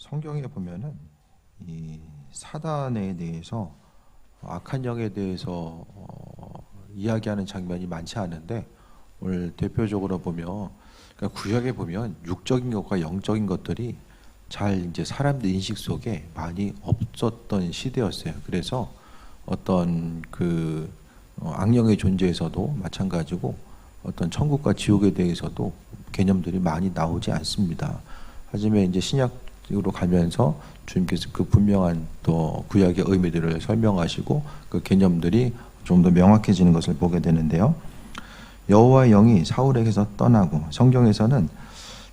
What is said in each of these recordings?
성경에 보면은 이 사단에 대해서 악한 영에 대해서 이야기하는 장면이 많지 않은데 오늘 대표적으로 보면 그러니까 구약에 보면 육적인 것과 영적인 것들이 잘 이제 사람들 인식 속에 많이 없었던 시대였어요. 그래서 어떤 그 악령의 존재에서도 마찬가지고 어떤 천국과 지옥에 대해서도 개념들이 많이 나오지 않습니다. 하지만 이제 신약으로 가면서 주님께서 그 분명한 또 구약의 의미들을 설명하시고 그 개념들이 좀 더 명확해지는 것을 보게 되는데요. 여호와의 영이 사울에게서 떠나고 성경에서는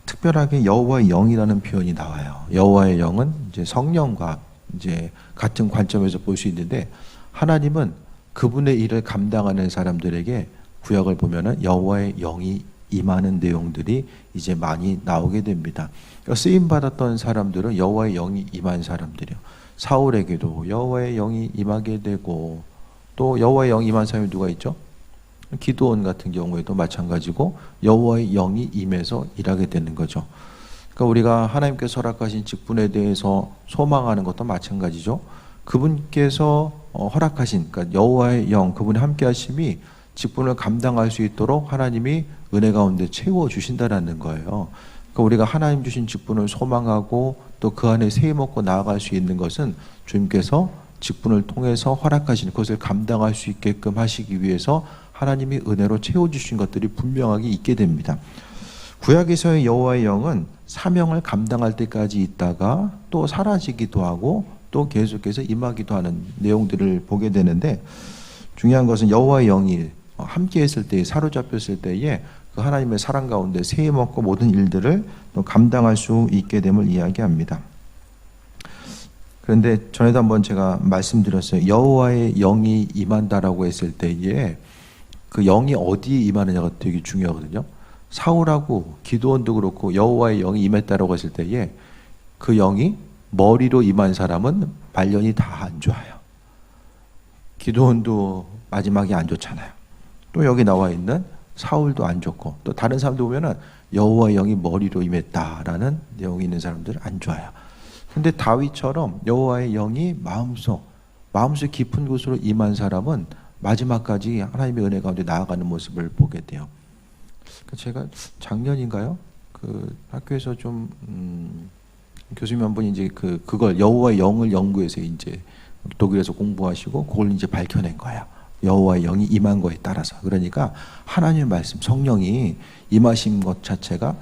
특별하게 여호와의 영이라는 표현이 나와요. 여호와의 영은 이제 성령과 이제 같은 관점에서 볼 수 있는데 하나님은 그분의 일을 감당하는 사람들에게 구약을 보면은 여호와의 영이 임하는 내용들이 이제 많이 나오게 됩니다. 그러니까 쓰임 받았던 사람들은 여호와의 영이 임한 사람들이요. 사울에게도 여호와의 영이 임하게 되고 또 여호와의 영이 임한 사람이 누가 있죠? 기드온 같은 경우에도 마찬가지고 여호와의 영이 임해서 일하게 되는 거죠. 그러니까 우리가 하나님께서 허락하신 직분에 대해서 소망하는 것도 마찬가지죠. 그분께서 허락하신 그러니까 여호와의 영 그분의 함께하심이 직분을 감당할 수 있도록 하나님이 은혜 가운데 채워 주신다라는 거예요. 그러니까 우리가 하나님 주신 직분을 소망하고 또 그 안에 세임 얻고 나아갈 수 있는 것은 주님께서 직분을 통해서 허락하신 그것을 감당할 수 있게끔 하시기 위해서 하나님이 은혜로 채워주신 것들이 분명하게 있게 됩니다. 구약에서의 여호와의 영은 사명을 감당할 때까지 있다가 또 사라지기도 하고 또 계속해서 임하기도 하는 내용들을 보게 되는데 중요한 것은 여호와의 영이 함께 했을 때 사로잡혔을 때에 그 하나님의 사랑 가운데 세임 얻고 모든 일들을 또 감당할 수 있게 됨을 이야기합니다. 그런데 전에도 한번 제가 말씀드렸어요. 여호와의 영이 임한다라고 했을 때에 그 영이 어디에 임하느냐가 되게 중요하거든요. 사울하고 기드온도 그렇고 여호와의 영이 임했다라고 했을 때에 그 영이 머리로 임한 사람은 말년이 다 안 좋아요. 기드온도 마지막에 안 좋잖아요. 또 여기 나와 있는 사울도 안 좋고 또 다른 사람도 보면은 여호와의 영이 머리로 임했다라는 내용이 있는 사람들은 안 좋아요. 근데 다윗처럼 여호와의 영이 마음속 깊은 곳으로 임한 사람은 마지막까지 하나님의 은혜 가운데 나아가는 모습을 보게 돼요. 제가 작년인가요? 그 학교에서 좀 교수님 한 분이 이제 그걸 여호와의 영을 연구해서 이제 독일에서 공부하시고 그걸 이제 밝혀낸 거예요. 여호와의 영이 임한 거에 따라서. 그러니까 하나님의 말씀, 성령이 임하신 것 자체가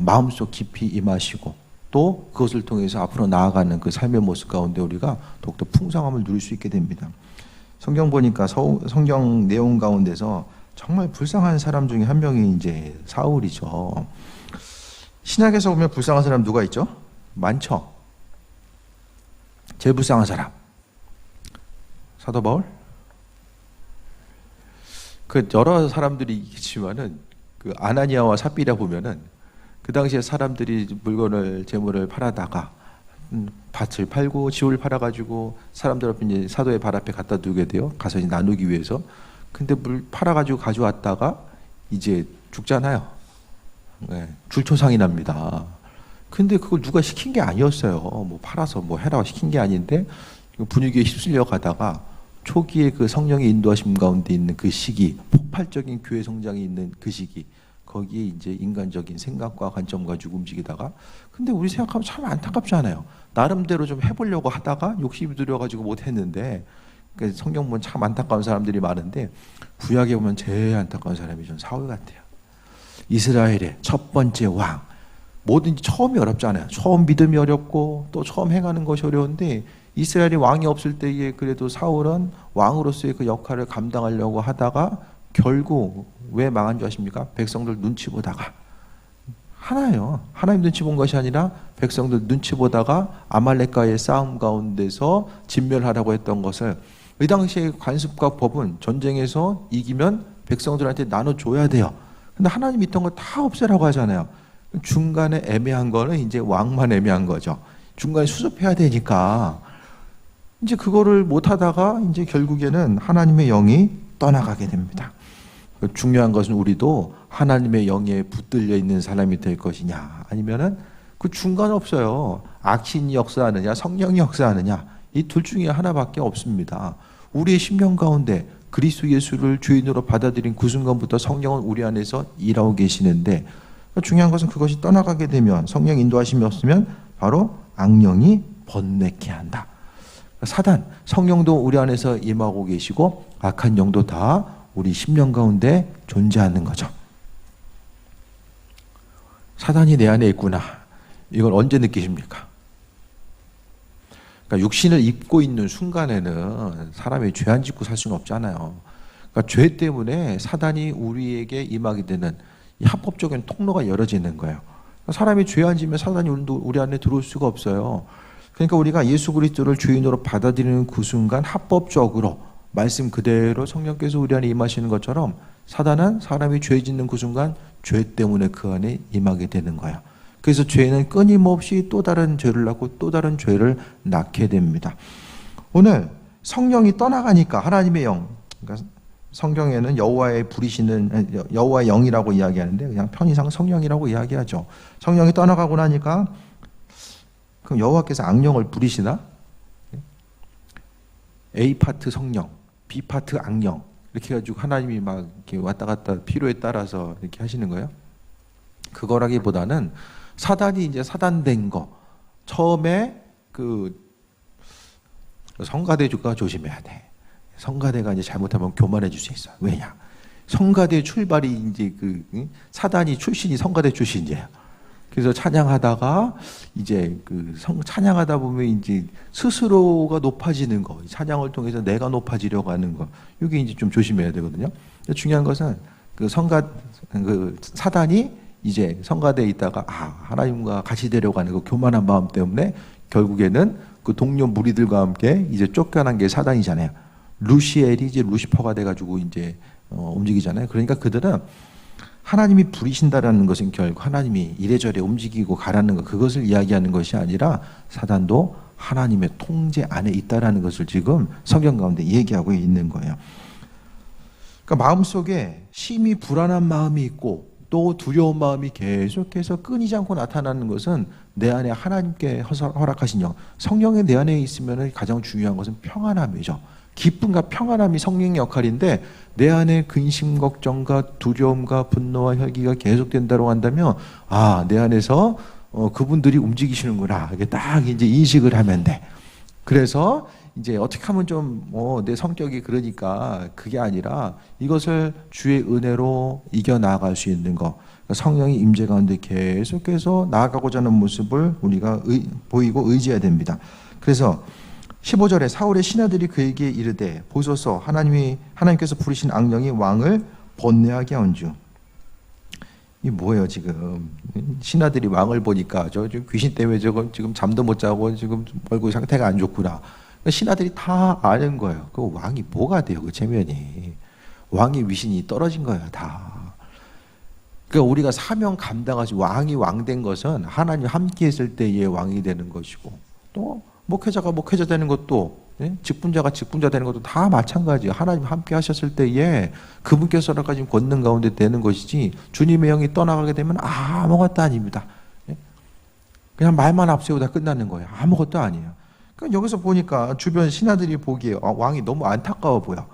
마음속 깊이 임하시고 또 그것을 통해서 앞으로 나아가는 그 삶의 모습 가운데 우리가 더욱더 풍성함을 누릴 수 있게 됩니다. 성경 보니까 성경 내용 가운데서 정말 불쌍한 사람 중에 한 명이 이제 사울이죠. 신약에서 보면 불쌍한 사람 누가 있죠? 많죠. 제일 불쌍한 사람 사도 바울? 그 여러 사람들이 있지만은 그 아나니아와 삽비라 보면은 그 당시에 사람들이 물건을 재물을 팔아다가 밭을 팔고 지우를 팔아가지고 사람들 앞에 이제 사도의 발 앞에 갖다 두게 돼요. 가서 이제 나누기 위해서. 근데 물 팔아가지고 가져왔다가 이제 죽잖아요. 네, 줄초상이 납니다. 근데 그걸 누가 시킨 게 아니었어요. 뭐 팔아서 뭐 해라고 시킨 게 아닌데 분위기에 휩쓸려 가다가 초기에 그 성령의 인도하심 가운데 있는 그 시기, 폭발적인 교회 성장이 있는 그 시기, 거기에 이제 인간적인 생각과 관점 가지고 움직이다가 근데 우리 생각하면 참 안타깝지 않아요. 나름대로 좀 해보려고 하다가 욕심이 들여가지고 못했는데 성경 보면 참 안타까운 사람들이 많은데 구약에 보면 제일 안타까운 사람이 전 사울 같아요. 이스라엘의 첫 번째 왕. 뭐든지 처음이 어렵잖아요. 처음 믿음이 어렵고 또 처음 행하는 것이 어려운데 이스라엘이 왕이 없을 때에 그래도 사울은 왕으로서의 그 역할을 감당하려고 하다가 결국 왜 망한 줄 아십니까? 백성들 눈치 보다가 하나요. 하나님 눈치 본 것이 아니라 백성들 눈치 보다가 아말렉과의 싸움 가운데서 진멸하라고 했던 것을 이 당시의 관습과 법은 전쟁에서 이기면 백성들한테 나눠줘야 돼요. 근데 하나님 있던 거 다 없애라고 하잖아요. 중간에 애매한 거는 이제 왕만 애매한 거죠. 중간에 수습해야 되니까 이제 그거를 못하다가 이제 결국에는 하나님의 영이 떠나가게 됩니다. 중요한 것은 우리도 하나님의 영에 붙들려 있는 사람이 될 것이냐 아니면은 그 중간 없어요. 악신이 역사하느냐 성령이 역사하느냐 이 둘 중에 하나밖에 없습니다. 우리의 심령 가운데 그리스도 예수를 주인으로 받아들인 그 순간부터 성령은 우리 안에서 일하고 계시는데, 중요한 것은 그것이 떠나가게 되면, 성령 인도하심이 없으면 바로 악령이 번뇌케 한다. 사단, 성령도 우리 안에서 임하고 계시고 악한 영도 다 우리 심령 가운데 존재하는 거죠. 사단이 내 안에 있구나. 이걸 언제 느끼십니까? 그러니까 육신을 입고 있는 순간에는 사람이 죄 안 짓고 살 수는 없잖아요. 그러니까 죄 때문에 사단이 우리에게 임하게 되는 이 합법적인 통로가 열어지는 거예요. 사람이 죄 안 지면 사단이 우리 안에 들어올 수가 없어요. 그러니까 우리가 예수 그리스도를 주인으로 받아들이는 그 순간 합법적으로 말씀 그대로 성령께서 우리 안에 임하시는 것처럼 사단은 사람이 죄 짓는 그 순간 죄 때문에 그 안에 임하게 되는 거예요. 그래서 죄는 끊임없이 또 다른 죄를 낳고 또 다른 죄를 낳게 됩니다. 오늘 성령이 떠나가니까 하나님의 영, 그러니까 성경에는 여호와의 부리시는 여호와의 영이라고 이야기하는데 그냥 편의상 성령이라고 이야기하죠. 성령이 떠나가고 나니까 그럼 여호와께서 악령을 부리시나? A 파트 성령, B 파트 악령 이렇게 해가지고 하나님이 막 이렇게 왔다 갔다 필요에 따라서 이렇게 하시는 거예요. 그거라기보다는 사단이 이제 사단된 거, 처음에 그 성가대주가 조심해야 돼. 성가대가 이제 잘못하면 교만해질 수 있어. 왜냐? 성가대 출발이 이제 그 사단이 출신이 성가대 출신이에요. 그래서 찬양하다가 이제 찬양하다 보면 이제 스스로가 높아지는 거, 찬양을 통해서 내가 높아지려고 하는 거, 이게 이제 좀 조심해야 되거든요. 중요한 것은 사단이 이제 성가대에 있다가 하나님과 같이 되려고 하는 그 교만한 마음 때문에 결국에는 그 동료 무리들과 함께 이제 쫓겨난 게 사단이잖아요. 루시엘이 이제 루시퍼가 돼가지고 이제 움직이잖아요. 그러니까 그들은 하나님이 부리신다라는 것은 결국 하나님이 이래저래 움직이고 가라는 것, 그것을 이야기하는 것이 아니라 사단도 하나님의 통제 안에 있다라는 것을 지금 성경 가운데 얘기하고 있는 거예요. 그러니까 마음속에 심히 불안한 마음이 있고 또 두려운 마음이 계속해서 끊이지 않고 나타나는 것은 내 안에 하나님께 허락하신 영, 성령이 내 안에 있으면 가장 중요한 것은 평안함이죠. 기쁨과 평안함이 성령의 역할인데 내 안에 근심, 걱정과 두려움과 분노와 혈기가 계속된다고 한다면 내 안에서 그분들이 움직이시는구나. 이게 딱 이제 인식을 하면 돼. 그래서 이제 어떻게 하면 좀 내 성격이 그러니까 그게 아니라 이것을 주의 은혜로 이겨 나아갈 수 있는 거, 성령의 임재 가운데 계속해서 나아가고자 하는 모습을 우리가 보이고 의지해야 됩니다. 그래서 15절에 사울의 신하들이 그에게 이르되 보소서 하나님께서 부르신 악령이 왕을 번뇌하게 한주. 이 뭐예요 지금? 신하들이 왕을 보니까 저 귀신 때문에 지금 잠도 못 자고 지금 얼굴 상태가 안 좋구나. 신하들이 다 아는 거예요. 그 왕이 뭐가 돼요? 그 체면이. 왕의 위신이 떨어진 거예요, 다. 그러니까 우리가 사명 감당하시 왕이 왕된 것은 하나님 함께 했을 때의 왕이 되는 것이고, 또 목회자가 목회자 되는 것도, 직분자가 직분자 되는 것도 다 마찬가지예요. 하나님 함께 하셨을 때에 그분께서 허락하신 권능 가운데 되는 것이지, 주님의 영이 떠나가게 되면 아무것도 아닙니다. 그냥 말만 앞세우다 끝나는 거예요. 아무것도 아니에요. 그러니까 여기서 보니까 주변 신하들이 보기에 왕이 너무 안타까워 보여.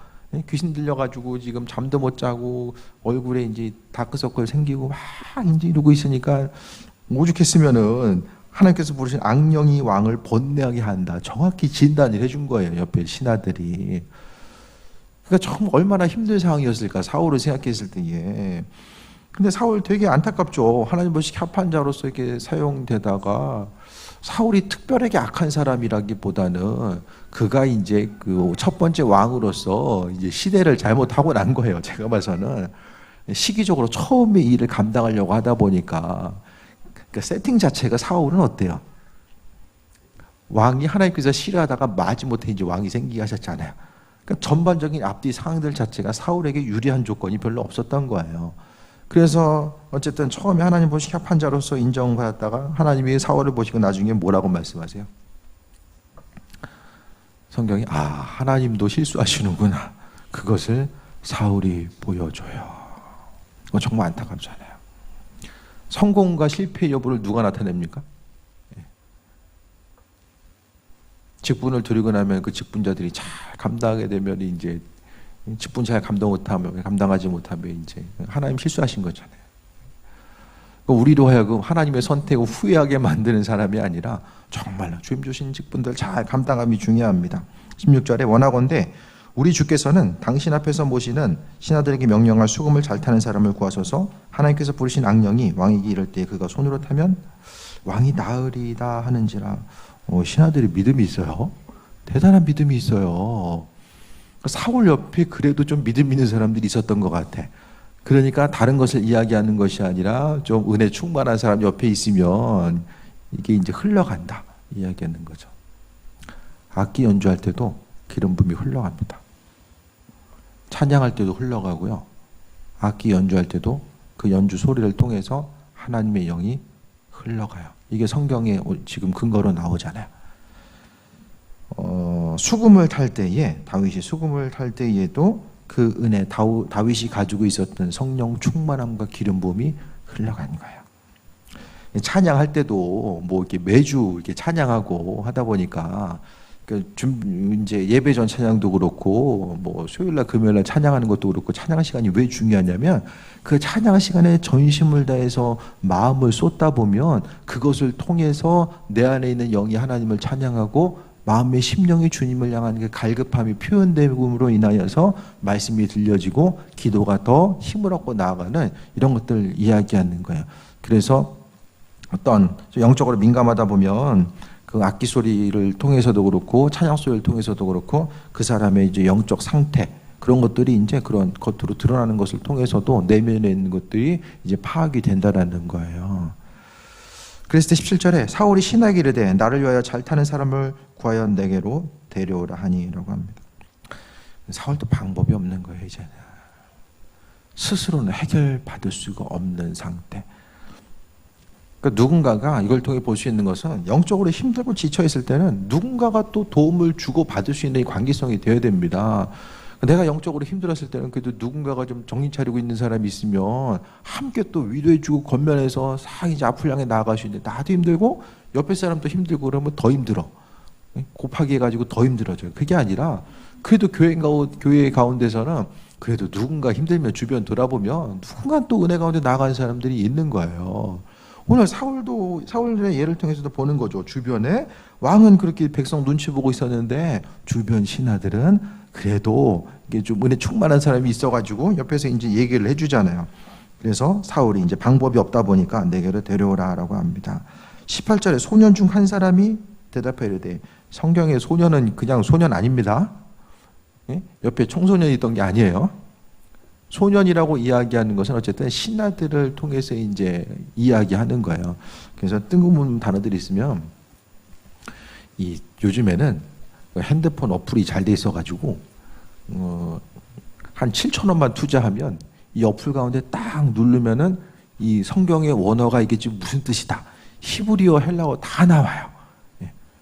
귀신 들려가지고 지금 잠도 못 자고 얼굴에 이제 다크서클 생기고 막 이제 이러고 있으니까 오죽했으면은 하나님께서 부르신 악령이 왕을 번뇌하게 한다. 정확히 진단을 해준 거예요. 옆에 신하들이. 그러니까 참 얼마나 힘든 상황이었을까. 사울을 생각했을 때에. 근데 사울 되게 안타깝죠. 하나님 보시기 합한 자로서 이렇게 사용되다가 사울이 특별하게 악한 사람이라기보다는 그가 이제 그 첫 번째 왕으로서 이제 시대를 잘못하고 난 거예요. 제가 봐서는 시기적으로 처음에 일을 감당하려고 하다 보니까 그러니까 세팅 자체가 사울은 어때요? 왕이 하나님께서 싫어하다가 마지못해 이제 왕이 생기게 하셨잖아요. 그러니까 전반적인 앞뒤 상황들 자체가 사울에게 유리한 조건이 별로 없었던 거예요. 그래서 어쨌든 처음에 하나님 보시기 합한 자로서 인정받았다가 하나님이 사울을 보시고 나중에 뭐라고 말씀하세요? 성경이 하나님도 실수하시는구나. 그것을 사울이 보여줘요. 정말 안타깝잖아요. 성공과 실패 여부를 누가 나타냅니까? 직분을 드리고 나면 그 직분자들이 잘 감당하게 되면 이제 직분 잘 감당하지 못하면 이제 하나님 실수하신 거잖아요. 우리로 하여금 하나님의 선택을 후회하게 만드는 사람이 아니라 정말로 주님 주신 직분들 잘 감당함이 중요합니다. 16절에 원하건대 우리 주께서는 당신 앞에서 모시는 신하들에게 명령할 수금을 잘 타는 사람을 구하소서. 하나님께서 부르신 악령이 왕에게 이를 때 그가 손으로 타면 왕이 나으리다 하는지라. 신하들이 믿음이 있어요. 대단한 믿음이 있어요. 사울 옆에 그래도 좀 믿음 있는 사람들이 있었던 것 같아. 그러니까 다른 것을 이야기하는 것이 아니라 좀 은혜 충만한 사람 옆에 있으면 이게 이제 흘러간다 이야기하는 거죠. 악기 연주할 때도 기름 부음이 흘러갑니다. 찬양할 때도 흘러가고요. 악기 연주할 때도 그 연주 소리를 통해서 하나님의 영이 흘러가요. 이게 성경에 지금 근거로 나오잖아요. 수금을 탈 때에 다윗이 수금을 탈 때에도 그 은혜 다윗이 가지고 있었던 성령 충만함과 기름 부음이 흘러간 거예요. 찬양할 때도 뭐 이렇게 매주 이렇게 찬양하고 하다 보니까 이제 예배 전 찬양도 그렇고 뭐 수요일날 금요일날 찬양하는 것도 그렇고 찬양 시간이 왜 중요하냐면 그 찬양 시간에 전심을 다해서 마음을 쏟다 보면 그것을 통해서 내 안에 있는 영이 하나님을 찬양하고 마음의 심령이 주님을 향한 그 갈급함이 표현됨으로 인하여서 말씀이 들려지고 기도가 더 힘을 얻고 나아가는 이런 것들 이야기하는 거예요. 그래서 어떤 영적으로 민감하다 보면 그 악기 소리를 통해서도 그렇고 찬양 소리를 통해서도 그렇고 그 사람의 이제 영적 상태 그런 것들이 이제 그런 겉으로 드러나는 것을 통해서도 내면에 있는 것들이 이제 파악이 된다라는 거예요. 그랬을 때 17절에 사울이 신하에게 이르되 나를 위하여 잘 타는 사람을 구하여 내게로 데려오라 하니라고 합니다. 사울도 방법이 없는 거예요. 이제는 스스로는 해결받을 수가 없는 상태. 그러니까 누군가가 이걸 통해 볼 수 있는 것은 영적으로 힘들고 지쳐 있을 때는 누군가가 또 도움을 주고 받을 수 있는 이 관계성이 되어야 됩니다. 내가 영적으로 힘들었을 때는 그래도 누군가가 좀 정신 차리고 있는 사람이 있으면 함께 또 위로해주고 겉면에서 싹 이제 앞을 향해 나아갈 수 있는데 나도 힘들고 옆에 사람도 힘들고 그러면 더 힘들어. 곱하기 해가지고 더 힘들어져요. 그게 아니라 그래도 교회 가운데서는 그래도 누군가 힘들면 주변 돌아보면 누군가 또 은혜 가운데 나아가는 사람들이 있는 거예요. 오늘 사울의 예를 통해서도 보는 거죠. 주변에 왕은 그렇게 백성 눈치 보고 있었는데 주변 신하들은 그래도 이게 좀 은혜 충만한 사람이 있어가지고 옆에서 이제 얘기를 해주잖아요. 그래서 사울이 이제 방법이 없다 보니까 내게로 데려오라라고 합니다. 18절에 소년 중 한 사람이 대답해 이르되 성경의 소년은 그냥 소년 아닙니다. 옆에 청소년이 있던 게 아니에요. 소년이라고 이야기하는 것은 어쨌든 신하들을 통해서 이제 이야기하는 거예요. 그래서 뜬금없는 단어들이 있으면 요즘에는 핸드폰 어플이 잘 돼 있어가지고 한 7,000원만 투자하면 이 어플 가운데 딱 누르면은 이 성경의 원어가 이게 지금 무슨 뜻이다, 히브리어, 헬라어 다 나와요.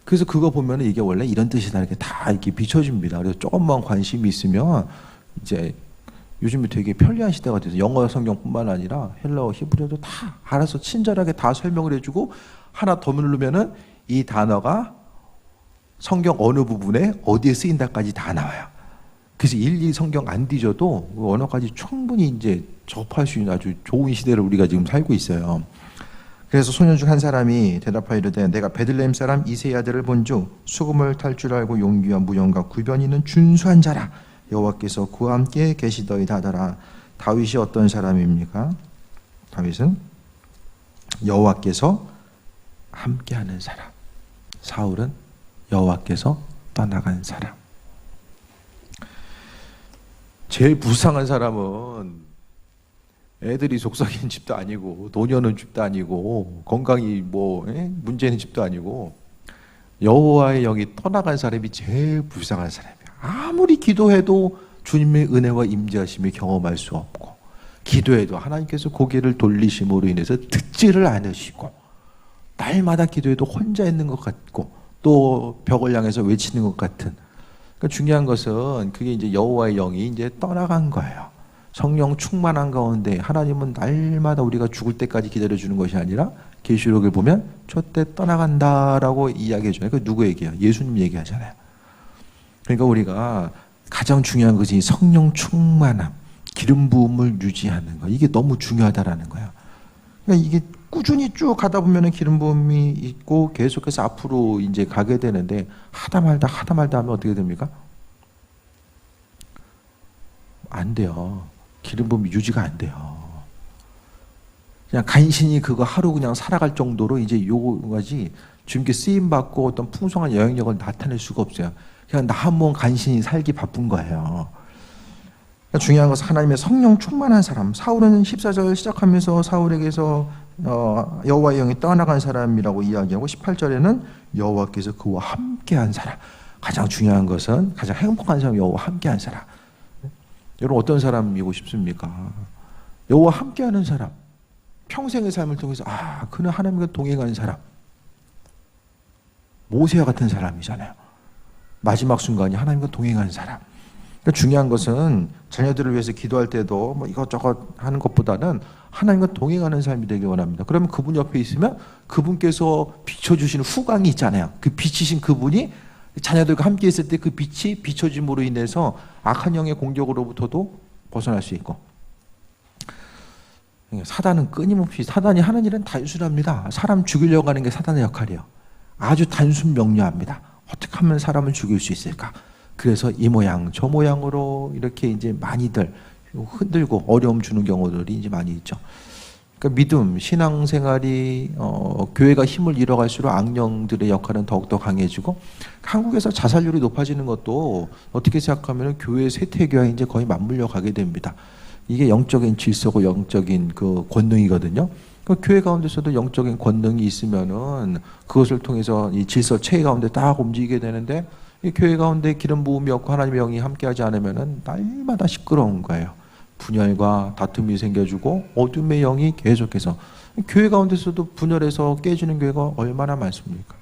그래서 그거 보면은 이게 원래 이런 뜻이다 이렇게 다 이렇게 비춰집니다. 그래서 조금만 관심이 있으면 이제 요즘에 되게 편리한 시대가 돼서 영어 성경뿐만 아니라 헬라어, 히브리어도 다 알아서 친절하게 다 설명을 해주고 하나 더 누르면은 이 단어가 성경 어느 부분에 어디에 쓰인다까지 다 나와요. 그래서 일일이 성경 안 뒤져도 그 언어까지 충분히 이제 접할 수 있는 아주 좋은 시대를 우리가 지금 살고 있어요. 그래서 소년 중 한 사람이 대답하여 이르되 내가 베들레헴 사람 이새의 아들을 본즉 수금을 탈 줄 알고 용기와 무용과 구변이 있는 준수한 자라. 여호와께서 그와 함께 계시더이다 하더라. 다윗이 어떤 사람입니까? 다윗은 여호와께서 함께하는 사람. 사울은 여호와께서 떠나간 사람. 제일 불쌍한 사람은 애들이 속썩이는 집도 아니고 돈이 없는 집도 아니고 건강이 문제 있는 집도 아니고 여호와의 영이 떠나간 사람이 제일 불쌍한 사람이야. 아무리 기도해도 주님의 은혜와 임재하심을 경험할 수 없고 기도해도 하나님께서 고개를 돌리심으로 인해서 듣지를 않으시고 날마다 기도해도 혼자 있는 것 같고 또 벽을 향해서 외치는 것 같은. 그러니까 중요한 것은 그게 이제 여호와의 영이 이제 떠나간 거예요. 성령 충만한 가운데 하나님은 날마다 우리가 죽을 때까지 기다려주는 것이 아니라 계시록을 보면 저때 떠나간다라고 이야기해줘요. 그 누구 얘기야? 예수님 얘기하잖아요. 그러니까 우리가 가장 중요한 것이 성령 충만함, 기름 부음을 유지하는 거. 이게 너무 중요하다라는 거야. 그러니까 이게 꾸준히 쭉 가다 보면은 기름 부음이 있고 계속해서 앞으로 이제 가게 되는데 하다 말다 하면 어떻게 됩니까? 안 돼요. 기름 부음이 유지가 안 돼요. 그냥 간신히 그거 하루 그냥 살아갈 정도로 이제 요거지 주님께 쓰임 받고 어떤 풍성한 영향력을 나타낼 수가 없어요. 그냥 나 한번 간신히 살기 바쁜 거예요. 그러니까 중요한 것은 하나님의 성령 충만한 사람. 사울은 14절 시작하면서 사울에게서 여호와의 영이 떠나간 사람이라고 이야기하고 18절에는 여호와께서 그와 함께한 사람. 가장 중요한 것은 가장 행복한 사람, 여호와 함께한 사람. 여러분 어떤 사람이고 싶습니까? 여호와 함께하는 사람. 평생의 삶을 통해서 그는 하나님과 동행하는 사람. 모세와 같은 사람이잖아요. 마지막 순간이 하나님과 동행하는 사람. 그러니까 중요한 것은 자녀들을 위해서 기도할 때도 뭐 이것저것 하는 것보다는 하나님과 동행하는 삶이 되길 원합니다. 그러면 그분 옆에 있으면 그분께서 비춰주시는 후광이 있잖아요. 그 비치신 그분이 자녀들과 함께 있을 때 그 빛이 비춰짐으로 인해서 악한 영의 공격으로부터도 벗어날 수 있고, 사단은 끊임없이 사단이 하는 일은 단순합니다. 사람 죽이려고 하는 게 사단의 역할이에요. 아주 단순 명료합니다. 어떻게 하면 사람을 죽일 수 있을까? 그래서 이 모양 저 모양으로 이렇게 이제 많이들 흔들고 어려움 주는 경우들이 이제 많이 있죠. 그러니까 믿음, 신앙생활이 교회가 힘을 잃어갈수록 악령들의 역할은 더욱더 강해지고, 한국에서 자살률이 높아지는 것도 어떻게 생각하면 교회 쇠퇴교와 이제 거의 맞물려 가게 됩니다. 이게 영적인 질서고 영적인 그 권능이거든요. 그러니까 교회 가운데서도 영적인 권능이 있으면은 그것을 통해서 이 질서 체계 가운데 딱 움직이게 되는데, 이 교회 가운데 기름 부음이 없고 하나님의 영이 함께하지 않으면은 날마다 시끄러운 거예요. 분열과 다툼이 생겨주고 어둠의 영이 계속해서, 교회 가운데서도 분열해서 깨지는 교회가 얼마나 많습니까?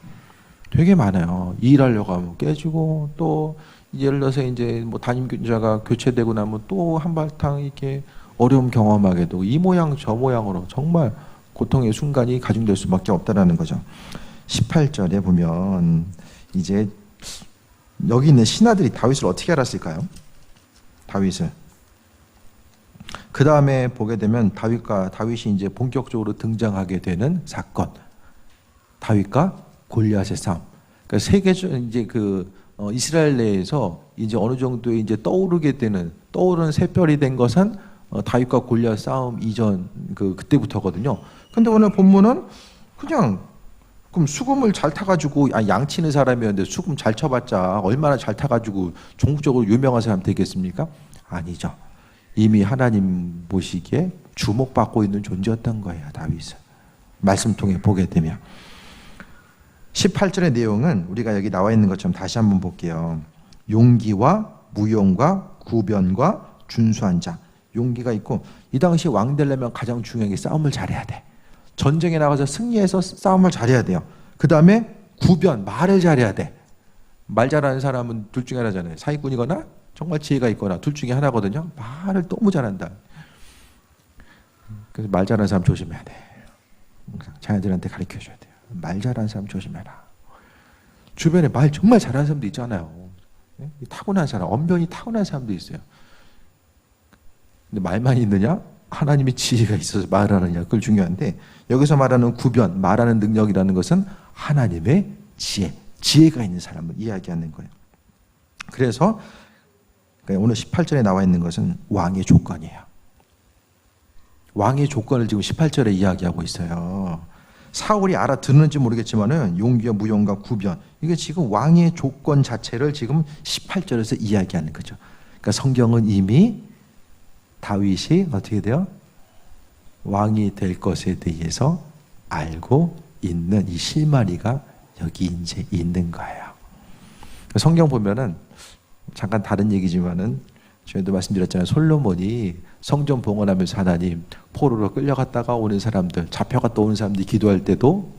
되게 많아요. 일하려고 하면 깨지고, 또 예를 들어서 이제 뭐 담임교사가 교체되고 나면 또 한바탕 이렇게 어려움 경험하게 되고, 이 모양 저 모양으로 정말 고통의 순간이 가중될 수밖에 없다라는 거죠. 18절에 보면 이제 여기 있는 신하들이 다윗을 어떻게 알았을까요? 다윗을. 그 다음에 보게 되면 다윗이 이제 본격적으로 등장하게 되는 사건. 다윗과 골리앗의 싸움. 그러니까 세계적 이제 이스라엘 내에서 이제 어느 정도 이제 떠오르는 새별이 된 것은 다윗과 골리앗 싸움 이전 그때부터거든요. 근데 오늘 본문은 그냥 그럼 수금을 잘 타가지고 양 치는 사람이었는데 수금 잘 쳐봤자 얼마나 잘 타가지고 종국적으로 유명한 사람 되겠습니까? 아니죠. 이미 하나님 보시기에 주목받고 있는 존재였던 거예요, 다윗은. 말씀 통해 보게 되면. 18절의 내용은 우리가 여기 나와 있는 것처럼 다시 한번 볼게요. 용기와 무용과 구변과 준수한 자. 용기가 있고, 이 당시 왕 되려면 가장 중요한 게 싸움을 잘해야 돼. 전쟁에 나가서 승리해서 싸움을 잘해야 돼요. 그 다음에 구변, 말을 잘해야 돼. 말 잘하는 사람은 둘 중에 하나잖아요. 사기꾼이거나 정말 지혜가 있거나 둘 중에 하나거든요. 말을 너무 잘한다. 그래서 말 잘하는 사람 조심해야 돼. 자녀들한테 가르쳐줘야 돼요. 말 잘하는 사람 조심해라. 주변에 말 정말 잘하는 사람도 있잖아요. 타고난 사람, 언변이 타고난 사람도 있어요. 근데 말만 있느냐? 하나님의 지혜가 있어서 말하느냐, 그걸 중요한데, 여기서 말하는 구변, 말하는 능력이라는 것은 하나님의 지혜가 있는 사람을 이야기하는 거예요. 그래서 오늘 18절에 나와 있는 것은 왕의 조건이에요. 왕의 조건을 지금 18절에 이야기하고 있어요. 사울이 알아듣는지 모르겠지만은 용기와 무용과 구변, 이게 지금 왕의 조건 자체를 지금 18절에서 이야기하는 거죠. 그러니까 성경은 이미 다윗이 어떻게 돼요? 왕이 될 것에 대해서 알고 있는 이 실마리가 여기 이제 있는 거예요. 성경 보면은 잠깐 다른 얘기지만은 저희도 말씀드렸잖아요. 솔로몬이 성전 봉헌하면서 하나님 포로로 끌려갔다가 오는 사람들, 잡혀갔다 오는 사람들이 기도할 때도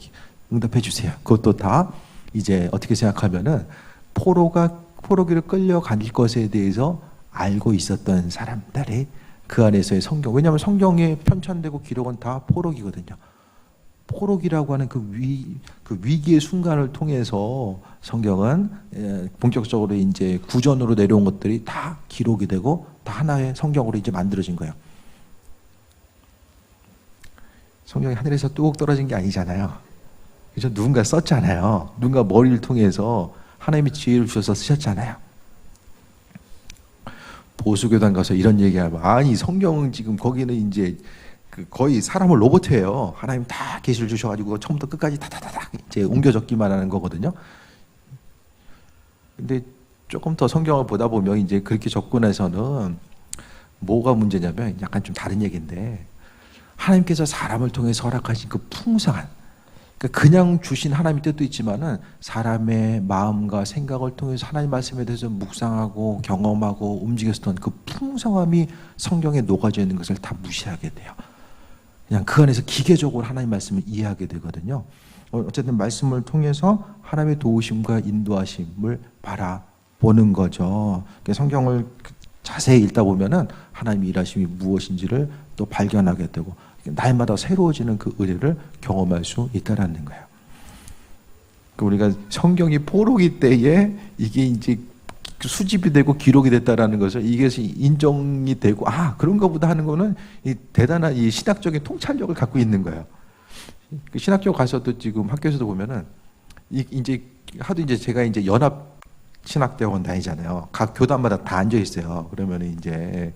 응답해 주세요. 그것도 다 이제 어떻게 생각하면은 포로기를 끌려갈 것에 대해서 알고 있었던 사람들이 그 안에서의 성경. 왜냐하면 성경에 편찬되고 기록은 다 포록이거든요. 포록이라고 하는 그 위기의 순간을 통해서 성경은 본격적으로 이제 구전으로 내려온 것들이 다 기록이 되고 다 하나의 성경으로 이제 만들어진 거예요. 성경이 하늘에서 뚝 떨어진 게 아니잖아요. 그죠? 누군가 썼잖아요. 누군가 머리를 통해서 하나님의 지혜를 주셔서 쓰셨잖아요. 보수교단 가서 이런 얘기하면, 아니 성경은 지금 거기는 이제 거의 사람을 로봇이에요. 하나님 다 계시를 주셔가지고 처음부터 끝까지 다다다닥 이제 옮겨 적기만 하는 거거든요. 근데 조금 더 성경을 보다 보면 이제 그렇게 접근해서는 뭐가 문제냐면 약간 좀 다른 얘기인데, 하나님께서 사람을 통해서 허락하신 그 풍성한, 그냥 주신 하나님의 뜻도 있지만은 사람의 마음과 생각을 통해서 하나님 말씀에 대해서 묵상하고 경험하고 움직였던 그 풍성함이 성경에 녹아져 있는 것을 다 무시하게 돼요. 그냥 그 안에서 기계적으로 하나님 말씀을 이해하게 되거든요. 어쨌든 말씀을 통해서 하나님의 도우심과 인도하심을 바라보는 거죠. 성경을 자세히 읽다 보면은 하나님의 일하심이 무엇인지를 또 발견하게 되고 날마다 새로워지는 그 은혜를 경험할 수 있다라는 거예요. 우리가 성경이 포로기 때에 이게 이제 수집이 되고 기록이 됐다라는 것을, 이것이 인정이 되고 그런가 보다 하는 거는 이 대단한 이 신학적인 통찰력을 갖고 있는 거예요. 그 신학교 가서도 지금 학교에서도 보면은 이제 하도 이제 제가 이제 연합 신학대학원 다니잖아요. 각 교단마다 다 앉아 있어요. 그러면 이제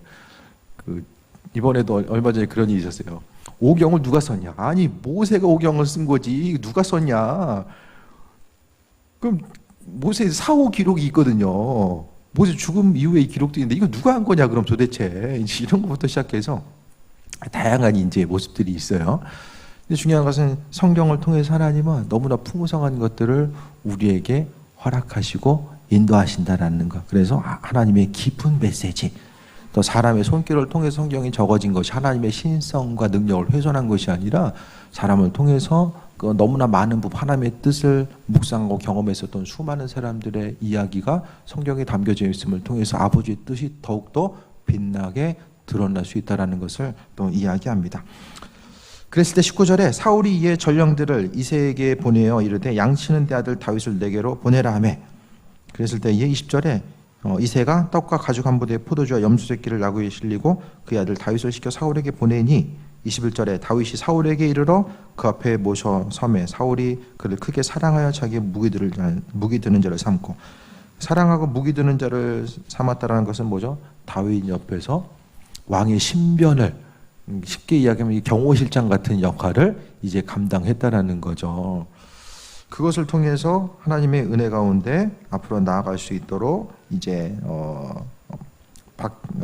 이번에도 얼마 전에 그런 일이 있었어요. 오경을 누가 썼냐? 아니 모세가 오경을 쓴 거지 누가 썼냐? 그럼 모세 사후 기록이 있거든요. 모세 죽음 이후에 기록도 있는데 이거 누가 한 거냐? 그럼 도대체 이런 것부터 시작해서 다양한 이제 모습들이 있어요. 근데 중요한 것은 성경을 통해서 하나님은 너무나 풍성한 것들을 우리에게 허락하시고 인도하신다라는 것. 그래서 하나님의 깊은 메시지, 또 사람의 손길을 통해서 성경이 적어진 것이 하나님의 신성과 능력을 훼손한 것이 아니라 사람을 통해서 그 너무나 많은 부분 하나님의 뜻을 묵상하고 경험했었던 수많은 사람들의 이야기가 성경에 담겨져 있음을 통해서 아버지의 뜻이 더욱더 빛나게 드러날 수 있다는 것을 또 이야기합니다. 그랬을 때 19절에 사울이 이에 전령들을 이새에게 보내어 이르되 양치는 대 아들 다윗을 내게로 보내라 하매, 그랬을 때 이에 20절에 이새가 떡과 가죽 한 부대에 포도주와 염소 새끼를 나귀에 실리고 그의 아들 다윗을 시켜 사울에게 보내니, 21절에 다윗이 사울에게 이르러 그 앞에 모셔 섬에 사울이 그를 크게 사랑하여 자기의 무기 드는 자를 삼고, 사랑하고 무기 드는 자를 삼았다라는 것은 뭐죠? 다윗 옆에서 왕의 신변을, 쉽게 이야기하면 경호실장 같은 역할을 이제 감당했다라는 거죠. 그것을 통해서 하나님의 은혜 가운데 앞으로 나아갈 수 있도록 이제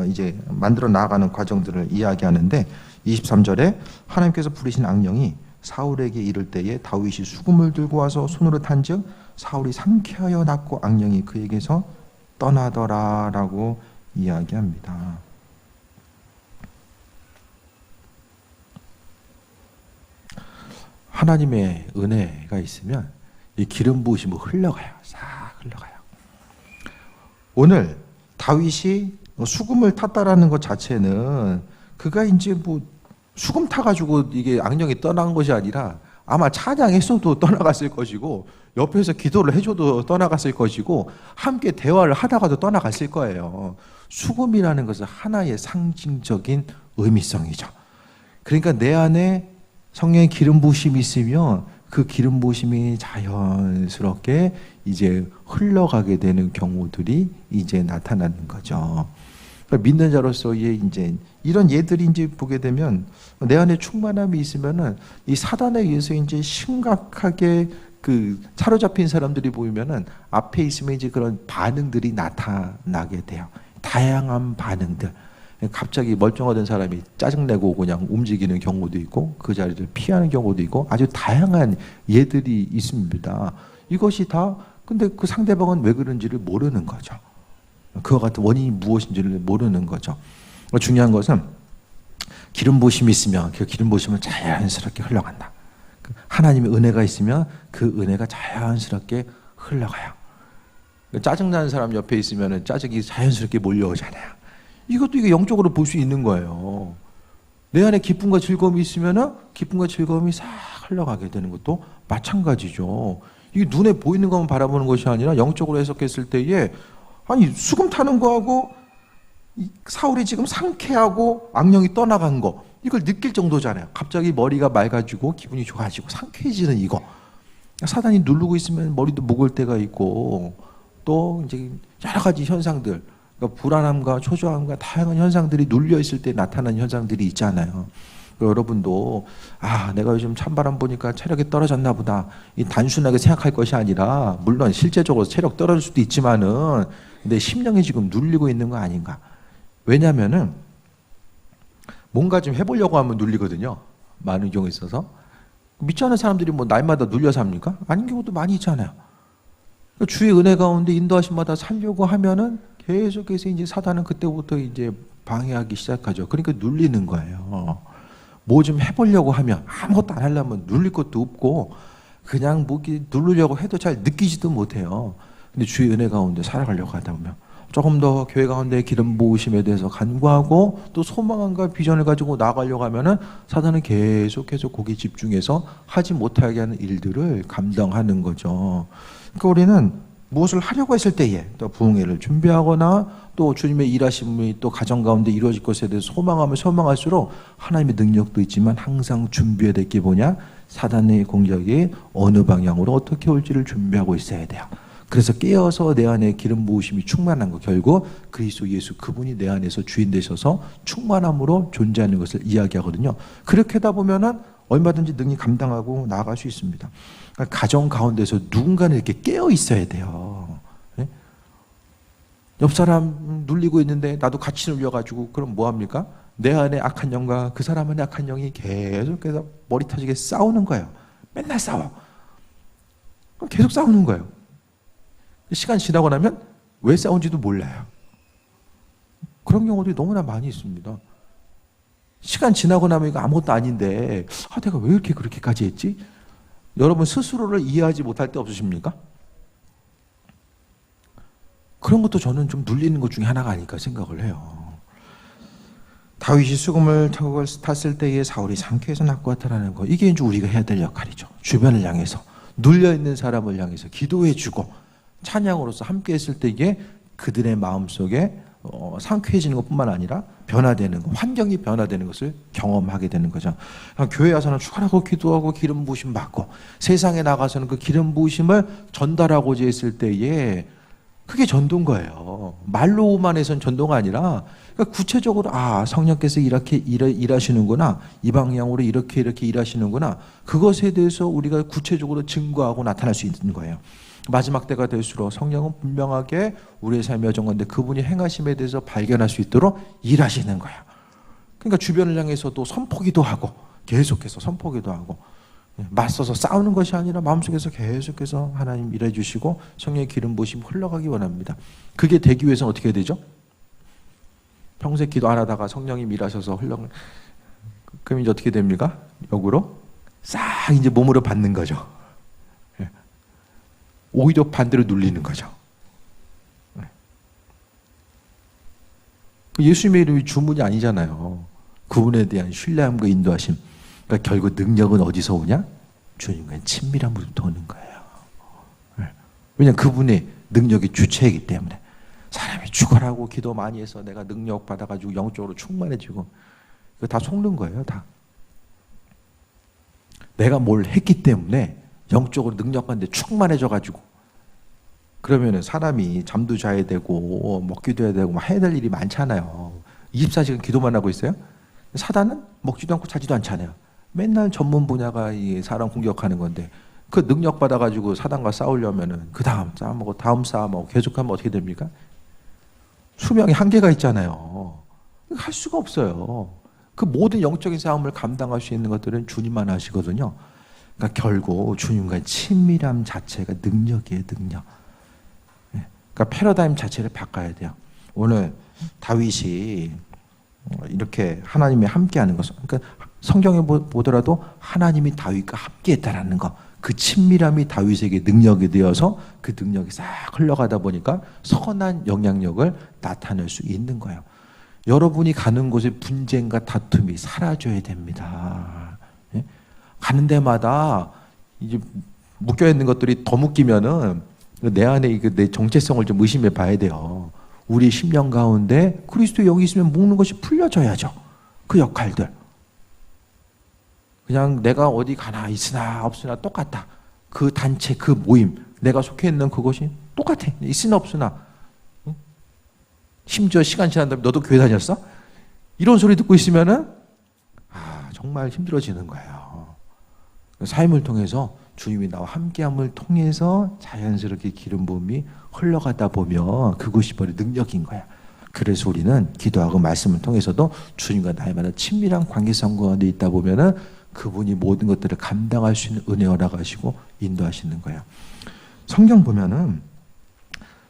이제 만들어 나아가는 과정들을 이야기하는데, 23절에 하나님께서 부르신 악령이 사울에게 이를 때에 다윗이 수금을 들고 와서 손으로 탄즉 사울이 상쾌하여 낫고 악령이 그에게서 떠나더라라고 이야기합니다. 하나님의 은혜가 있으면 이 기름 부으심이 흘러가요. 싹 흘러가요. 오늘 다윗이 수금을 탔다라는 것 자체는 그가 이제 뭐 수금 타가지고 이게 악령이 떠난 것이 아니라 아마 찬양했어도 떠나갔을 것이고 옆에서 기도를 해줘도 떠나갔을 것이고 함께 대화를 하다가도 떠나갔을 거예요. 수금이라는 것은 하나의 상징적인 의미성이죠. 그러니까 내 안에 성령의 기름 부으심이 있으면 그 기름 부으심이 자연스럽게 이제 흘러가게 되는 경우들이 이제 나타나는 거죠. 그러니까 믿는 자로서의 이제 이런 예들이 이제 보게 되면 내 안에 충만함이 있으면은 이 사단에 의해서 이제 심각하게 그 사로잡힌 사람들이 보이면은 앞에 있으면 이제 그런 반응들이 나타나게 돼요. 다양한 반응들. 갑자기 멀쩡하던 사람이 짜증내고 그냥 움직이는 경우도 있고 그 자리를 피하는 경우도 있고 아주 다양한 예들이 있습니다. 이것이 다 근데 그 상대방은 왜 그런지를 모르는 거죠. 그와 같은 원인이 무엇인지를 모르는 거죠. 중요한 것은 기름 부으심이 있으면 그 기름 부으심은 자연스럽게 흘러간다. 하나님의 은혜가 있으면 그 은혜가 자연스럽게 흘러가요. 짜증나는 사람 옆에 있으면 짜증이 자연스럽게 몰려오잖아요. 이것도 이게 영적으로 볼 수 있는 거예요. 내 안에 기쁨과 즐거움이 있으면은 기쁨과 즐거움이 싹 흘러가게 되는 것도 마찬가지죠. 이게 눈에 보이는 것만 바라보는 것이 아니라 영적으로 해석했을 때에 아니 수금 타는 거하고 사울이 지금 상쾌하고 악령이 떠나간 거 이걸 느낄 정도잖아요. 갑자기 머리가 맑아지고 기분이 좋아지고 상쾌해지는 이거. 사단이 누르고 있으면 머리도 무거울 때가 있고 또 이제 여러 가지 현상들, 그러니까 불안함과 초조함과 다양한 현상들이 눌려 있을 때 나타나는 현상들이 있잖아요. 여러분도 내가 요즘 찬바람 보니까 체력이 떨어졌나 보다. 이 단순하게 생각할 것이 아니라 물론 실제적으로 체력 떨어질 수도 있지만은 내 심령이 지금 눌리고 있는 거 아닌가. 왜냐면은 뭔가 좀 해보려고 하면 눌리거든요. 많은 경우에 있어서. 믿지 않는 사람들이 뭐 날마다 눌려서 합니까? 아닌 경우도 많이 있잖아요. 주의 은혜 가운데 인도하심마다 살려고 하면은 계속해서 이제 사단은 그때부터 이제 방해하기 시작하죠. 그러니까 눌리는 거예요. 뭐 좀 해보려고 하면 아무것도 안 하려면 눌릴 것도 없고 그냥 뭐 누르려고 해도 잘 느끼지도 못해요. 근데 주의 은혜 가운데 살아가려고 하다 보면 조금 더 교회 가운데 기름 부으심에 대해서 간구하고 또 소망과 비전을 가지고 나가려고 하면은 사단은 계속해서 거기에 집중해서 하지 못하게 하는 일들을 감당하는 거죠. 그러니까 우리는 무엇을 하려고 했을 때에 또 부흥회를 준비하거나 또 주님의 일하심이 또 가정 가운데 이루어질 것에 대해서 소망하면 소망할수록 하나님의 능력도 있지만 항상 준비해야 될 게 뭐냐? 사단의 공격이 어느 방향으로 어떻게 올지를 준비하고 있어야 돼요. 그래서 깨어서 내 안에 기름 부으심이 충만한 거, 결국 그리스도 예수 그분이 내 안에서 주인 되셔서 충만함으로 존재하는 것을 이야기하거든요. 그렇게 하다 보면은 얼마든지 능히 감당하고 나아갈 수 있습니다. 그러니까 가정 가운데서 누군가는 이렇게 깨어 있어야 돼요. 네? 옆 사람 눌리고 있는데 나도 같이 눌려가지고 그럼 뭐 합니까? 내 안에 악한 영과 그 사람 안에 악한 영이 계속해서 머리 터지게 싸우는 거예요. 맨날 싸워. 계속 싸우는 거예요. 시간 지나고 나면 왜 싸운지도 몰라요. 그런 경우들이 너무나 많이 있습니다. 시간 지나고 나면 이거 아무것도 아닌데 내가 왜 이렇게 그렇게까지 했지? 여러분 스스로를 이해하지 못할 때 없으십니까? 그런 것도 저는 좀 눌리는 것 중에 하나가 아닐까 생각을 해요. 다윗이 수금을 타고 탔을 때에 사울이 상쾌해서 낳고 왔다라는 거, 이게 이제 우리가 해야 될 역할이죠. 주변을 향해서 눌려있는 사람을 향해서 기도해주고 찬양으로서 함께 했을 때 이게 그들의 마음속에 상쾌해지는 것뿐만 아니라 변화되는 것, 환경이 변화되는 것을 경험하게 되는 거죠. 교회 와서는 축원하고 기도하고 기름 부으심 받고 세상에 나가서는 그 기름 부으심을 전달하고자 했을 때에 그게 전도인 거예요. 말로만 해서는 전도가 아니라 그러니까 구체적으로 성령께서 이렇게 일하시는구나, 이 방향으로 이렇게 일하시는구나, 그것에 대해서 우리가 구체적으로 증거하고 나타날 수 있는 거예요. 마지막 때가 될수록 성령은 분명하게 우리의 삶의 여정 가운데 그분이 행하심에 대해서 발견할 수 있도록 일하시는 거예요. 그러니까 주변을 향해서도 선포기도 하고 계속해서 선포기도 하고 맞서서 싸우는 것이 아니라 마음속에서 계속해서 하나님 일해 주시고 성령의 기름 부으심 흘러가기 원합니다. 그게 되기 위해서는 어떻게 해야 되죠? 평소에 기도 안 하다가 성령님 일하셔서 그럼 이제 어떻게 됩니까? 역으로 싹 이제 몸으로 받는 거죠. 오히려 반대로 눌리는 거죠. 예수님의 이름이 주문이 아니잖아요. 그분에 대한 신뢰함과 인도하심. 그러니까 결국 능력은 어디서 오냐? 주님과의 친밀함으로부터 오는 거예요. 왜냐하면 그분의 능력이 주체이기 때문에. 사람이 죽어라고 기도 많이 해서 내가 능력 받아가지고 영적으로 충만해지고 이거 다 속는 거예요. 다. 내가 뭘 했기 때문에 영적으로 능력 받는데 충만해져가지고 그러면은 사람이 잠도 자야 되고 먹기도 해야 되고 해야 될 일이 많잖아요. 24시간 기도만 하고 있어요. 사단은 먹지도 않고 자지도 않잖아요. 맨날 전문 분야가 이 사람 공격하는 건데 그 능력 받아가지고 사단과 싸우려면은 그 다음 싸움하고 다음 싸움하고 계속하면 어떻게 됩니까? 수명이 한계가 있잖아요. 할 수가 없어요. 그 모든 영적인 싸움을 감당할 수 있는 것들은 주님만 하시거든요. 그러니까 결국 주님과의 친밀함 자체가 능력이에요, 능력. 그러니까 패러다임 자체를 바꿔야 돼요. 오늘 다윗이 이렇게 하나님이 함께하는 것, 그러니까 성경에 보더라도 하나님이 다윗과 함께했다라는 것, 그 친밀함이 다윗에게 능력이 되어서 그 능력이 싹 흘러가다 보니까 선한 영향력을 나타낼 수 있는 거예요. 여러분이 가는 곳에 분쟁과 다툼이 사라져야 됩니다. 예? 가는 데마다 이제 묶여 있는 것들이 더 묶이면은 내 안에 내 정체성을 좀 의심해 봐야 돼요. 우리 심령 가운데 그리스도 여기 있으면 묶는 것이 풀려져야죠. 그 역할들. 그냥 내가 어디 가나 있으나 없으나 똑같다. 그 단체, 그 모임, 내가 속해 있는 그것이 똑같아. 있으나 없으나. 심지어 시간 지난 다음에 너도 교회 다녔어? 이런 소리 듣고 있으면은 정말 힘들어지는 거예요. 삶을 통해서 주님이 나와 함께함을 통해서 자연스럽게 기름 부음이 흘러가다 보면 그것이 바로 능력인 거야. 그래서 우리는 기도하고 말씀을 통해서도 주님과 나의마다 친밀한 관계성 가운데 있다 보면은 그분이 모든 것들을 감당할 수 있는 은혜 허락하시고 인도하시는 거예요. 성경 보면은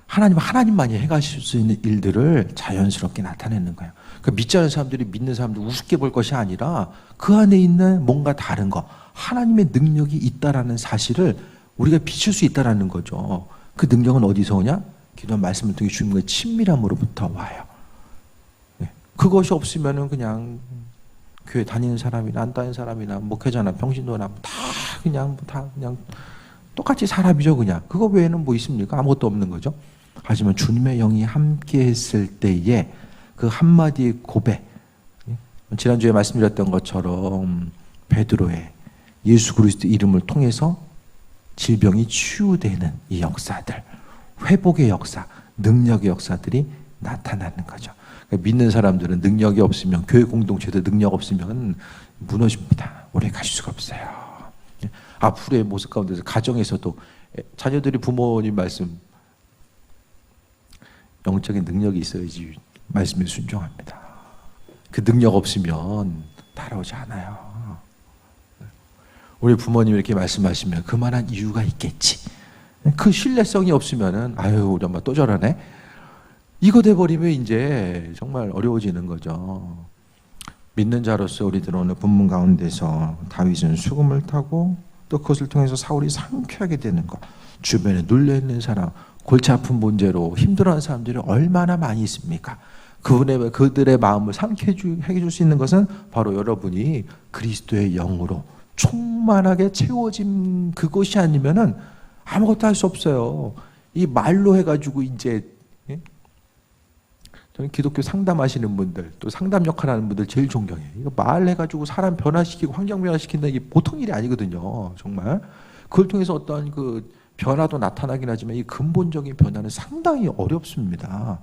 하나님만이 해가실 수 있는 일들을 자연스럽게 나타내는 거예요. 그러니까 믿지 않는 사람들이 믿는 사람들 우습게 볼 것이 아니라 그 안에 있는 뭔가 다른 거, 하나님의 능력이 있다라는 사실을 우리가 비출 수 있다라는 거죠. 그 능력은 어디서 오냐? 기도와 말씀을 통해 주님과의 친밀함으로부터 와요. 그것이 없으면은 그냥 교회 다니는 사람이나 안 다니는 사람이나 목회자나 평신도나 다 그냥 똑같이 사람이죠. 그냥 그거 외에는 뭐 있습니까? 아무것도 없는 거죠. 하지만 주님의 영이 함께 했을 때에 그 한마디의 고백, 지난주에 말씀드렸던 것처럼 베드로의 예수 그리스도 이름을 통해서 질병이 치유되는 이 역사들, 회복의 역사, 능력의 역사들이 나타나는 거죠. 그러니까 믿는 사람들은 능력이 없으면, 교회 공동체도 능력 없으면 무너집니다. 오래 갈 수가 없어요. 앞으로의 모습 가운데서 가정에서도 자녀들이 부모님 말씀, 영적인 능력이 있어야지 말씀에 순종합니다. 그 능력 없으면 따라오지 않아요. 우리 부모님이 이렇게 말씀하시면 그만한 이유가 있겠지. 그 신뢰성이 없으면은 아유 우리 엄마 또 저러네. 이거 돼버리면 이제 정말 어려워지는 거죠. 믿는 자로서 우리들 오늘 본문 가운데서 다윗은 수금을 타고 또 그것을 통해서 사울이 상쾌하게 되는 것, 주변에 눌려있는 사람, 골치 아픈 문제로 힘들어하는 사람들이 얼마나 많이 있습니까? 그들의 마음을 상쾌해 줄 수 있는 것은 바로 여러분이 그리스도의 영으로 충만하게 채워진 그것이 아니면은 아무것도 할 수 없어요. 이 말로 해가지고 이제, 저는 기독교 상담하시는 분들, 또 상담 역할하는 분들 제일 존경해요. 이거 말해가지고 사람 변화시키고 환경 변화시킨다는 게 보통 일이 아니거든요. 정말. 그걸 통해서 어떤 그 변화도 나타나긴 하지만 이 근본적인 변화는 상당히 어렵습니다.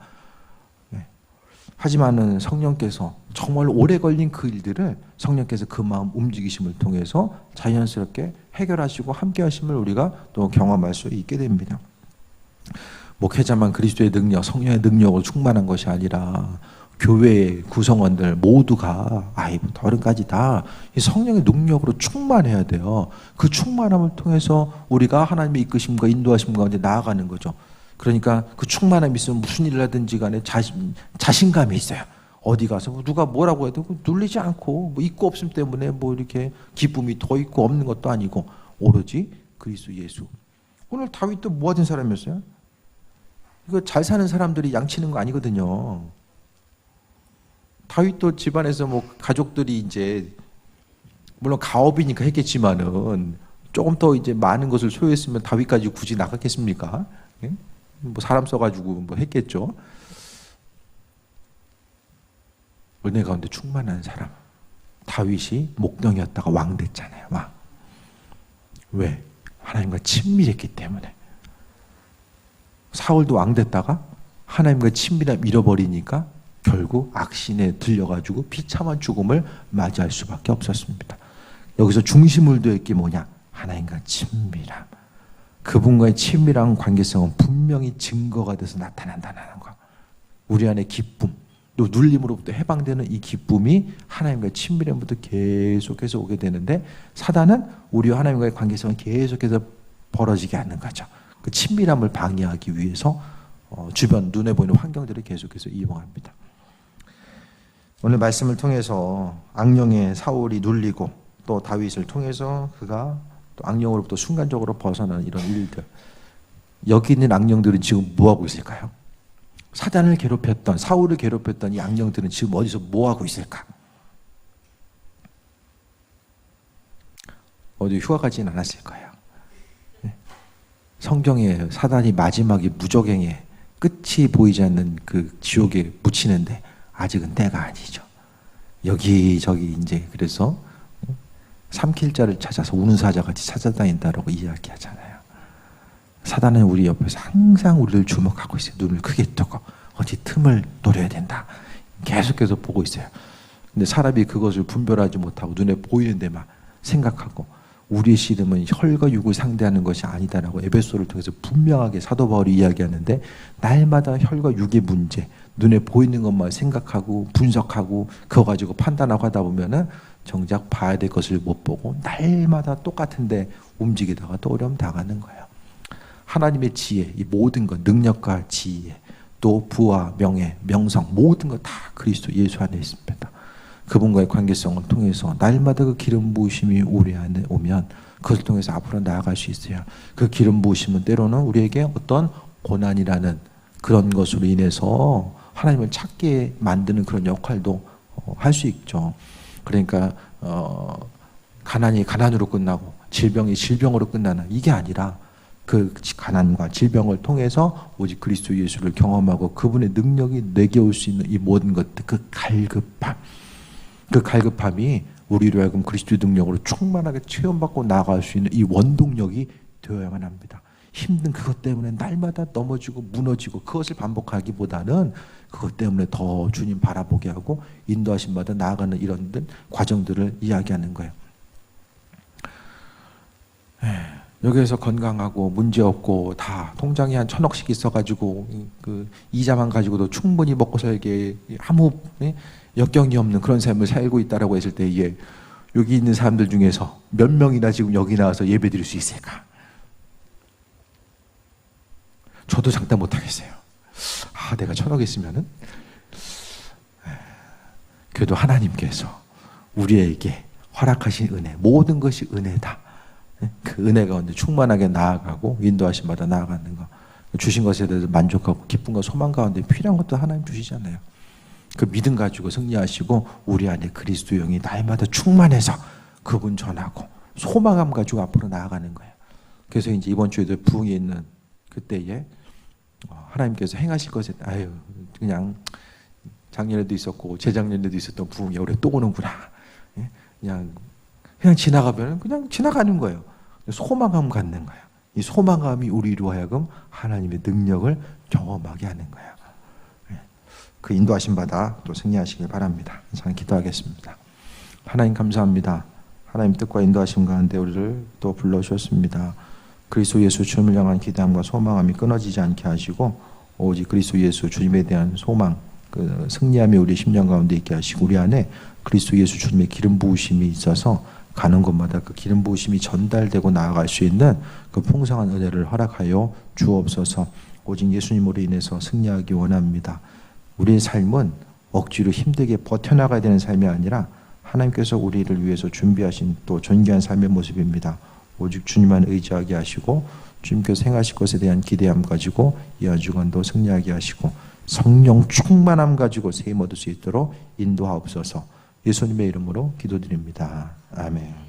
하지만은 성령께서 정말 오래 걸린 그 일들을 성령께서 그 마음 움직이심을 통해서 자연스럽게 해결하시고 함께 하심을 우리가 또 경험할 수 있게 됩니다. 목회자만 그리스도의 능력, 성령의 능력으로 충만한 것이 아니라 교회의 구성원들 모두가 아이부터 어른까지 다 이 성령의 능력으로 충만해야 돼요. 그 충만함을 통해서 우리가 하나님의 이끄심과 인도하심 가운데 나아가는 거죠. 그러니까 그 충만함이 있으면 무슨 일을 하든지 간에 자신감이 있어요. 어디 가서 누가 뭐라고 해도 눌리지 않고 뭐 있고 없음 때문에 뭐 이렇게 기쁨이 더 있고 없는 것도 아니고 오로지 그리스도 예수. 오늘 다윗도 뭐 하던 사람이었어요? 이거 잘 사는 사람들이 양치는 거 아니거든요. 다윗도 집안에서 뭐 가족들이 이제 물론 가업이니까 했겠지만은 조금 더 이제 많은 것을 소유했으면 다윗까지 굳이 나갔겠습니까? 예? 뭐 사람 써가지고 뭐 했겠죠. 은혜 가운데 충만한 사람. 다윗이 목동이었다가 왕 됐잖아요. 왕. 왜? 하나님과 친밀했기 때문에. 사울도 왕 됐다가 하나님과 친밀함 잃어버리니까 결국 악신에 들려가지고 비참한 죽음을 맞이할 수밖에 없었습니다. 여기서 중심을 두었던 게 뭐냐? 하나님과 친밀함. 그분과의 친밀한 관계성은 분명히 증거가 돼서 나타난다는 거. 우리 안에 기쁨, 또 눌림으로부터 해방되는 이 기쁨이 하나님과의 친밀함부터 계속해서 오게 되는데 사단은 우리와 하나님과의 관계성은 계속해서 벌어지게 하는 거죠. 그 친밀함을 방해하기 위해서 주변 눈에 보이는 환경들을 계속해서 이용합니다. 오늘 말씀을 통해서 악령의 사울이 눌리고 또 다윗을 통해서 그가 또 악령으로부터 순간적으로 벗어나는 이런 일들. 여기 있는 악령들은 지금 뭐하고 있을까요? 사단을 괴롭혔던, 사울을 괴롭혔던 이 악령들은 지금 어디서 뭐하고 있을까? 어디 휴가 가진 않았을 거예요. 성경에 사단이 마지막에 무적행에 끝이 보이지 않는 그 지옥에 묻히는데 아직은 때가 아니죠. 여기저기 이제 그래서 삼킬 자를 찾아서 우는 사자같이 찾아다닌다라고 이야기하잖아요. 사단은 우리 옆에서 항상 우리를 주목하고 있어요. 눈을 크게 뜨고 어디 틈을 노려야 된다. 계속해서 보고 있어요. 근데 사람이 그것을 분별하지 못하고 눈에 보이는 데만 생각하고 우리의 씨름은 혈과 육을 상대하는 것이 아니다라고 에베소를 통해서 분명하게 사도 바울이 이야기하는데, 날마다 혈과 육의 문제, 눈에 보이는 것만 생각하고 분석하고 그거 가지고 판단하고 하다 보면은 정작 봐야 될 것을 못 보고 날마다 똑같은데 움직이다가 또 어려움 당하는 거예요. 하나님의 지혜, 이 모든 것, 능력과 지혜, 또 부와 명예, 명성, 모든 것 다 그리스도 예수 안에 있습니다. 그분과의 관계성을 통해서 날마다 그 기름 부으심이 우리 안에 오면 그것을 통해서 앞으로 나아갈 수 있어요. 그 기름 부으심은 때로는 우리에게 어떤 고난이라는 그런 것으로 인해서 하나님을 찾게 만드는 그런 역할도 할 수 있죠. 그러니까 가난이 가난으로 끝나고 질병이 질병으로 끝나는 이게 아니라 그 가난과 질병을 통해서 오직 그리스도 예수를 경험하고 그분의 능력이 내게 올 수 있는 이 모든 것들, 그 갈급함, 그 갈급함이 우리로 하여금 그리스도의 능력으로 충만하게 체험받고 나아갈 수 있는 이 원동력이 되어야만 합니다. 힘든 그것 때문에 날마다 넘어지고 무너지고 그것을 반복하기보다는 그것 때문에 더 주님 바라보게 하고 인도하심 받아 나아가는 이런 과정들을 이야기하는 거예요. 여기에서 건강하고 문제없고 다 통장에 한 1,000억씩 있어가지고 그 이자만 가지고도 충분히 먹고 살게 아무 역경이 없는 그런 삶을 살고 있다라고 했을 때, 이게 여기 있는 사람들 중에서 몇 명이나 지금 여기 나와서 예배 드릴 수 있을까? 저도 장담 못 하겠어요. 내가 1,000억 있으면은 그래도 하나님께서 우리에게 허락하신 은혜, 모든 것이 은혜다. 그 은혜 가운데 충만하게 나아가고 인도하심 받아 나아가는 것, 주신 것에 대해서 만족하고 기쁨과 소망 가운데 필요한 것도 하나님 주시잖아요. 그 믿음 가지고 승리하시고 우리 안에 그리스도 영이 날마다 충만해서 그분 전하고 소망감 가지고 앞으로 나아가는 거예요. 그래서 이제 이번 주에도 부흥이 있는 그때에 하나님께서 행하실 것에 그냥 작년에도 있었고 재작년에도 있었던 부흥이 올해 또 오는구나. 그냥 지나가면 그냥 지나가는 거예요. 소망감 갖는 거예요. 이 소망감이 우리로 하여금 하나님의 능력을 경험하게 하는 거예요. 그 인도하심 받아 또 승리하시길 바랍니다. 저는 기도하겠습니다. 하나님 감사합니다. 하나님 뜻과 인도하심 가운데 우리를 또 불러주셨습니다. 그리스도 예수 주님을 향한 기대함과 소망함이 끊어지지 않게 하시고 오직 그리스도 예수 주님에 대한 소망, 그 승리함이 우리 심령 가운데 있게 하시고 우리 안에 그리스도 예수 주님의 기름 부으심이 있어서 가는 곳마다 그 기름 부으심이 전달되고 나아갈 수 있는 그 풍성한 은혜를 허락하여 주옵소서. 오직 예수님으로 인해서 승리하기 원합니다. 우리의 삶은 억지로 힘들게 버텨나가야 되는 삶이 아니라 하나님께서 우리를 위해서 준비하신 또 존귀한 삶의 모습입니다. 오직 주님만 의지하게 하시고 주님께서 행하실 것에 대한 기대함 가지고 이 한 주간도 승리하게 하시고 성령 충만함 가지고 세임 얻을 수 있도록 인도하옵소서. 예수님의 이름으로 기도드립니다. 아멘.